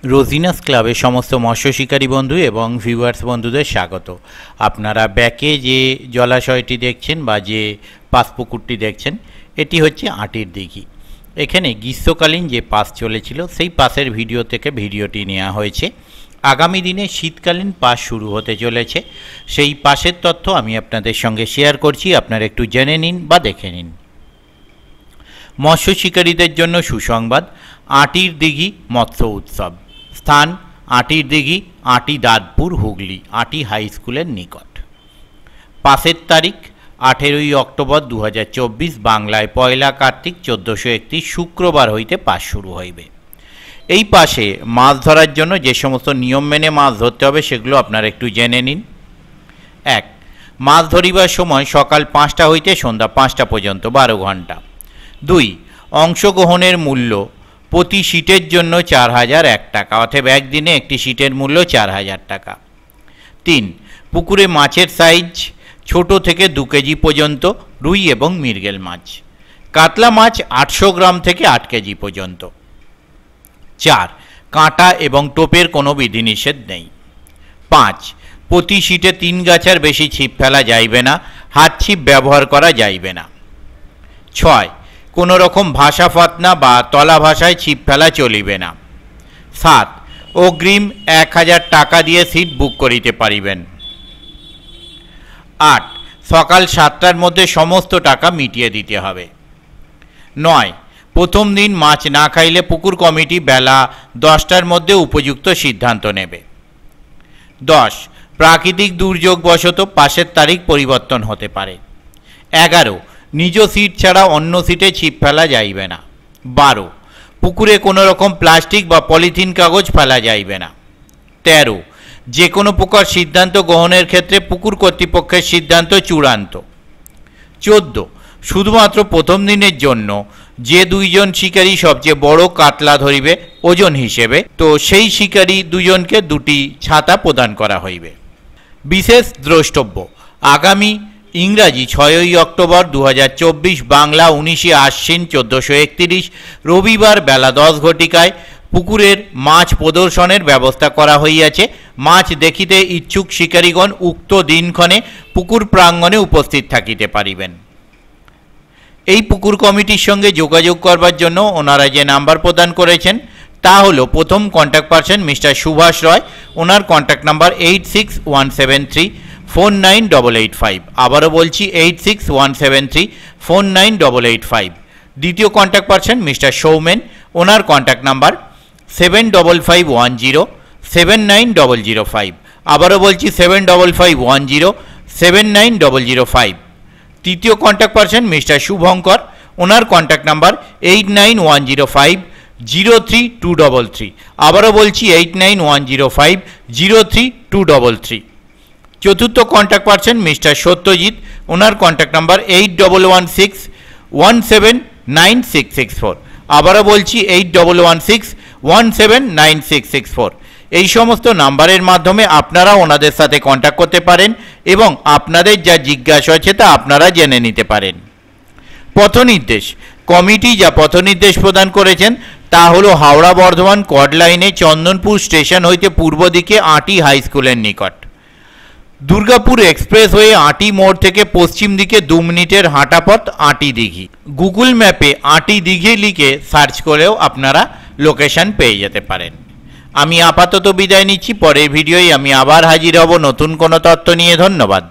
রোজিনাস ক্লাবের সমস্ত মৎস্য শিকারী বন্ধু এবং ভিউয়ার্স বন্ধুদের স্বাগত। আপনারা ব্যাকে যে জলাশয়টি দেখছেন বা যে পাস পুকুরটি দেখছেন, এটি হচ্ছে আটির দিঘি। এখানে গ্রীষ্মকালীন যে পাস চলেছিল সেই পাসের ভিডিও থেকে ভিডিওটি নেওয়া হয়েছে। আগামী দিনে শীতকালীন পাস শুরু হতে চলেছে, সেই পাসের তথ্য আমি আপনাদের সঙ্গে শেয়ার করছি। আপনারা একটু জেনে নিন বা দেখে নিন। মৎস্য শিকারীদের জন্য সুসংবাদ, আটির দিঘি মৎস্য উৎসব। স্থান আটির দিঘি, আটি দাঁতপুর, হুগলি, আটি হাই স্কুলের নিকট। পাসের তারিখ 18 অক্টোবর 2024, বাংলায় 1 কার্তিক 1431 শুক্রবার হইতে পাস শুরু হইবে। এই পাশে মাছ ধরার জন্য যে সমস্ত নিয়ম মেনে মাছ ধরতে হবে সেগুলো আপনারা একটু জেনে নিন। 1. মাছ ধরিবার সময় সকাল 5টা হইতে সন্ধ্যা 5টা পর্যন্ত, 12 ঘন্টা। 2. অংশগ্রহণের মূল্য প্রতি সিটের জন্য 4001 টাকা, অর্থাৎ একদিনে একটি সিটের মূল্য 4000 টাকা। 3. পুকুরে মাছের সাইজ ছোট থেকে 2 কেজি পর্যন্ত, রুই এবং মৃগেল মাছ। কাতলা মাছ 800 গ্রাম থেকে 8 কেজি পর্যন্ত। 4. কাঁটা এবং টোপের কোনো বিধিনিষেধ নেই। 5. প্রতি সিটে 3 গাছার বেশি ছিপ ফেলা যাইবে না, হাত ছিপ ব্যবহার করা যাইবে না। 6. কোনো রকম ভাষা ফাতনা বা তলা ভাষায় ছিপ ফেলা চলিবে না। 7. অগ্রিম 1000 টাকা দিয়ে সিট বুক করিতে পারিবেন। 8. সকাল 7টার মধ্যে সমস্ত টাকা মিটিয়ে দিতে হবে। 9. প্রথম দিন মাছ না খাইলে পুকুর কমিটি বেলা 10টার মধ্যে উপযুক্ত সিদ্ধান্ত নেবে। 10. প্রাকৃতিক দুর্যোগবশত পাসের তারিখ পরিবর্তন হতে পারে। 11. নিজ সিট ছাড়া অন্য সিটে ছিপ ফেলা যাইবে না। 12. পুকুরে কোনো রকম প্লাস্টিক বা পলিথিন কাগজ ফেলা যাইবে না। 13. যে কোনো প্রকার সিদ্ধান্ত গ্রহণের ক্ষেত্রে পুকুর কর্তৃপক্ষের সিদ্ধান্ত চূড়ান্ত। 14. শুধুমাত্র প্রথম দিনের জন্য যে 2 জন শিকারী সবচেয়ে বড় কাতলা ধরিবে ওজন হিসেবে, তো সেই শিকারী 2 জনকে 2টি ছাতা প্রদান করা হইবে। বিশেষ দ্রষ্টব্য, আগামী ইংরাজি 6 অক্টোবর 2024, বাংলা 19 আশ্বিন 1431 রবিবার বেলা 10 ঘটিকায় পুকুরের মাছ প্রদর্শনের ব্যবস্থা করা হইয়াছে। মাছ দেখিতে ইচ্ছুক শিকারীগণ উক্ত দিনক্ষণে পুকুর প্রাঙ্গণে উপস্থিত থাকিতে পারিবেন। এই পুকুর কমিটির সঙ্গে যোগাযোগ করবার জন্য ওনারা যে নাম্বার প্রদান করেছেন তা হলো, প্রথম কন্ট্যাক্ট পারসন মিস্টার সুভাষ রয়, ওনার কন্ট্যাক্ট নাম্বার 8617349885। আবারও বলছি 8617349885। দ্বিতীয় কন্ট্যাক্ট পারসন মিস্টার সৌমেন, ওনার কন্ট্যাক্ট নাম্বার 7551079005। আবারও বলছি 7551079005। তৃতীয় কন্ট্যাক্ট পারসন মিস্টার শুভঙ্কর, ওনার কন্ট্যাক্ট নাম্বার 8910503233। আবারও বলছি 8910503233। চতুর্থ কন্ট্যাক্ট পারসন মিস্টার সত্যজিৎ, ওনার কন্ট্যাক্ট নাম্বার 8116179664। আবারও বলছি 8116179664। এই সমস্ত নাম্বারের মাধ্যমে আপনারা ওনাদের সাথে কন্ট্যাক্ট করতে পারেন এবং আপনাদের যা জিজ্ঞাসা আছে তা আপনারা জেনে নিতে পারেন। পথনির্দেশ, কমিটি যা পথনির্দেশ প্রদান করেছেন তা হলো হাওড়া বর্ধমান কর্ড লাইনে চন্দনপুর স্টেশন হইতে পূর্ব দিকে আটি হাই স্কুলের নিকট। দুর্গাপুর এক্সপ্রেস হয়ে আটি মোড় থেকে পশ্চিম দিকে 2 মিনিটের হাঁটা পথ আটি দিঘি। গুগল ম্যাপে আটি দিঘি লিখে সার্চ করেও আপনারা লোকেশন পেয়ে যেতে পারেন। আমি আপাতত বিদায় নিচ্ছি, পরের ভিডিওয় আমি আবার হাজির হব নতুন কোনো তথ্য নিয়ে। ধন্যবাদ।